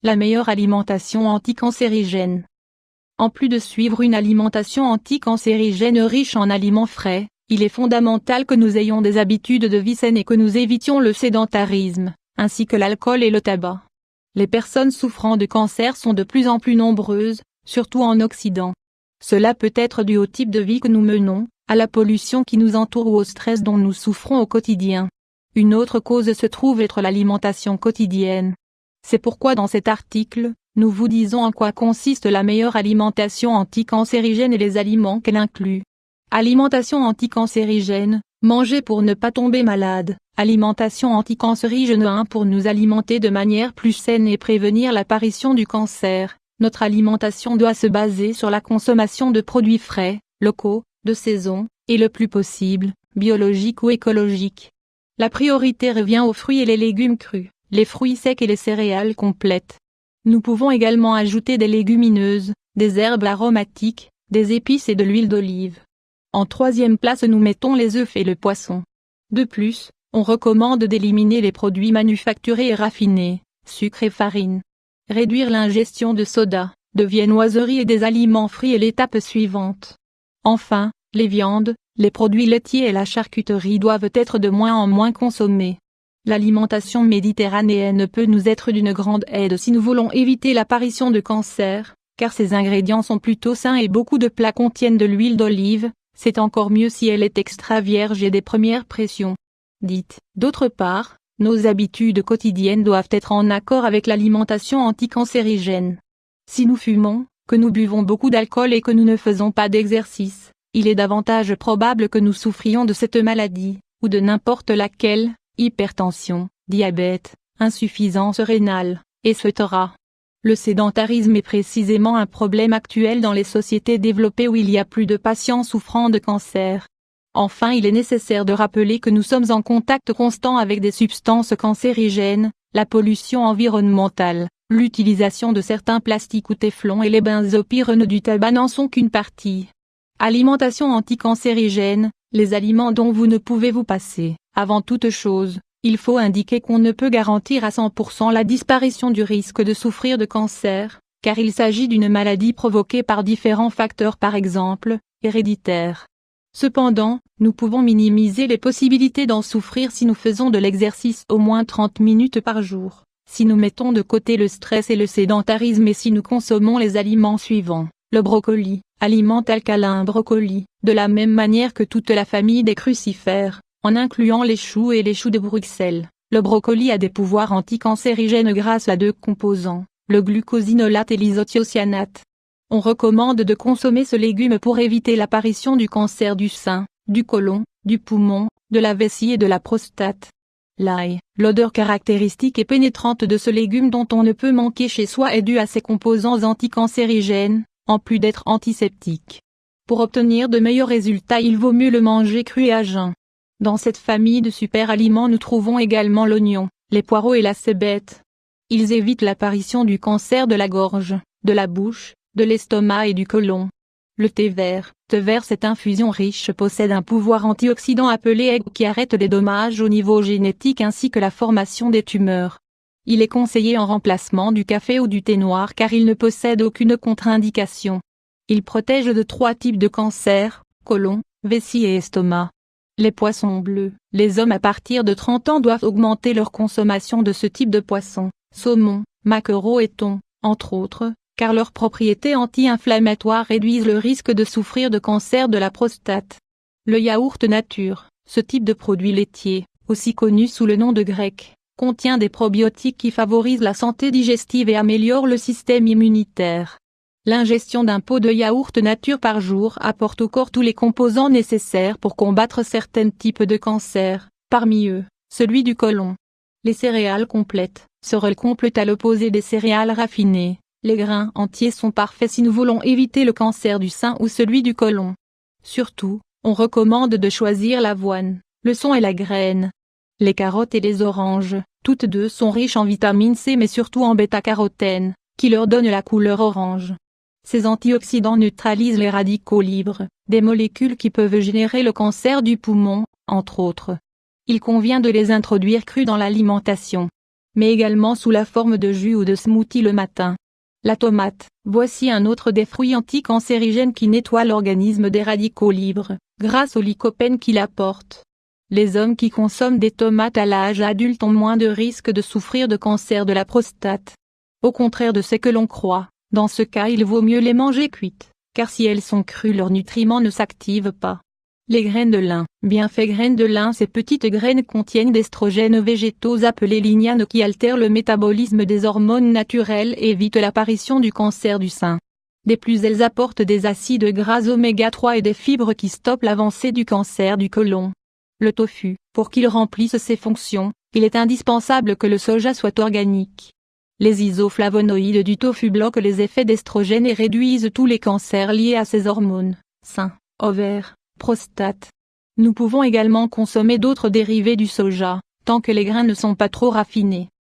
La meilleure alimentation anticancérigène. En plus de suivre une alimentation anticancérigène riche en aliments frais, il est fondamental que nous ayons des habitudes de vie saines et que nous évitions le sédentarisme, ainsi que l'alcool et le tabac. Les personnes souffrant de cancer sont de plus en plus nombreuses, surtout en Occident. Cela peut être dû au type de vie que nous menons, à la pollution qui nous entoure ou au stress dont nous souffrons au quotidien. Une autre cause se trouve être l'alimentation quotidienne. C'est pourquoi dans cet article, nous vous disons en quoi consiste la meilleure alimentation anticancérigène et les aliments qu'elle inclut. Alimentation anticancérigène, manger pour ne pas tomber malade. Alimentation anticancérigène 1 pour nous alimenter de manière plus saine et prévenir l'apparition du cancer. Notre alimentation doit se baser sur la consommation de produits frais, locaux, de saison, et le plus possible, biologiques ou écologiques. La priorité revient aux fruits et les légumes crus, les fruits secs et les céréales complètes. Nous pouvons également ajouter des légumineuses, des herbes aromatiques, des épices et de l'huile d'olive. En troisième place nous mettons les œufs et le poisson. De plus, on recommande d'éliminer les produits manufacturés et raffinés, sucre et farine. Réduire l'ingestion de soda, de viennoiseries et des aliments frits est l'étape suivante. Enfin, les viandes, les produits laitiers et la charcuterie doivent être de moins en moins consommés. L'alimentation méditerranéenne peut nous être d'une grande aide si nous voulons éviter l'apparition de cancer, car ses ingrédients sont plutôt sains et beaucoup de plats contiennent de l'huile d'olive, c'est encore mieux si elle est extra vierge et des premières pressions. D'autre part, nos habitudes quotidiennes doivent être en accord avec l'alimentation anticancérigène. Si nous fumons, que nous buvons beaucoup d'alcool et que nous ne faisons pas d'exercice, il est davantage probable que nous souffrions de cette maladie, ou de n'importe laquelle, hypertension, diabète, insuffisance rénale, etc. Le sédentarisme est précisément un problème actuel dans les sociétés développées où il y a plus de patients souffrant de cancer. Enfin, il est nécessaire de rappeler que nous sommes en contact constant avec des substances cancérigènes, la pollution environnementale, l'utilisation de certains plastiques ou téflons et les benzopyrenes du tabac n'en sont qu'une partie. Alimentation anticancérigène, les aliments dont vous ne pouvez vous passer. Avant toute chose, il faut indiquer qu'on ne peut garantir à 100% la disparition du risque de souffrir de cancer, car il s'agit d'une maladie provoquée par différents facteurs par exemple, héréditaires. Cependant, nous pouvons minimiser les possibilités d'en souffrir si nous faisons de l'exercice au moins 30 minutes par jour, si nous mettons de côté le stress et le sédentarisme et si nous consommons les aliments suivants. Le brocoli, aliment alcalin brocoli, de la même manière que toute la famille des crucifères, en incluant les choux et les choux de Bruxelles. Le brocoli a des pouvoirs anticancérigènes grâce à deux composants, le glucosinolate et l'isothiocyanate. On recommande de consommer ce légume pour éviter l'apparition du cancer du sein, du côlon, du poumon, de la vessie et de la prostate. L'ail, l'odeur caractéristique et pénétrante de ce légume dont on ne peut manquer chez soi est due à ses composants anticancérigènes, en plus d'être antiseptique. Pour obtenir de meilleurs résultats, il vaut mieux le manger cru et à jeun. Dans cette famille de super aliments nous trouvons également l'oignon, les poireaux et la cébette. Ils évitent l'apparition du cancer de la gorge, de la bouche, de l'estomac et du côlon. Le thé vert, cette infusion riche possède un pouvoir antioxydant appelé EG qui arrête les dommages au niveau génétique ainsi que la formation des tumeurs. Il est conseillé en remplacement du café ou du thé noir car il ne possède aucune contre-indication. Il protège de 3 types de cancers, côlon, vessie et estomac. Les poissons bleus. Les hommes à partir de 30 ans doivent augmenter leur consommation de ce type de poisson, saumon, maquereau et thon, entre autres, car leurs propriétés anti-inflammatoires réduisent le risque de souffrir de cancer de la prostate. Le yaourt nature, ce type de produit laitier, aussi connu sous le nom de grec, contient des probiotiques qui favorisent la santé digestive et améliorent le système immunitaire. L'ingestion d'un pot de yaourt nature par jour apporte au corps tous les composants nécessaires pour combattre certains types de cancers, parmi eux, celui du côlon. Les céréales complètes, ce rôle complète à l'opposé des céréales raffinées. Les grains entiers sont parfaits si nous voulons éviter le cancer du sein ou celui du côlon. Surtout, on recommande de choisir l'avoine, le son et la graine. Les carottes et les oranges, toutes deux sont riches en vitamine C mais surtout en bêta-carotène, qui leur donne la couleur orange. Ces antioxydants neutralisent les radicaux libres, des molécules qui peuvent générer le cancer du poumon, entre autres. Il convient de les introduire crus dans l'alimentation. mais également sous la forme de jus ou de smoothie le matin. La tomate, voici un autre des fruits anticancérigènes qui nettoie l'organisme des radicaux libres, grâce au lycopène qu'il apporte. Les hommes qui consomment des tomates à l'âge adulte ont moins de risques de souffrir de cancer de la prostate. Au contraire de ce que l'on croit, dans ce cas il vaut mieux les manger cuites, car si elles sont crues leurs nutriments ne s'activent pas. Les graines de lin. Bienfait graines de lin. Ces petites graines contiennent d'estrogènes végétaux appelés lignanes qui altèrent le métabolisme des hormones naturelles et évitent l'apparition du cancer du sein. De plus, elles apportent des acides gras oméga 3 et des fibres qui stoppent l'avancée du cancer du côlon. Le tofu. Pour qu'il remplisse ses fonctions, il est indispensable que le soja soit organique. Les isoflavonoïdes du tofu bloquent les effets d'estrogènes et réduisent tous les cancers liés à ces hormones, sein, ovaires, prostate. Nous pouvons également consommer d'autres dérivés du soja, tant que les grains ne sont pas trop raffinés.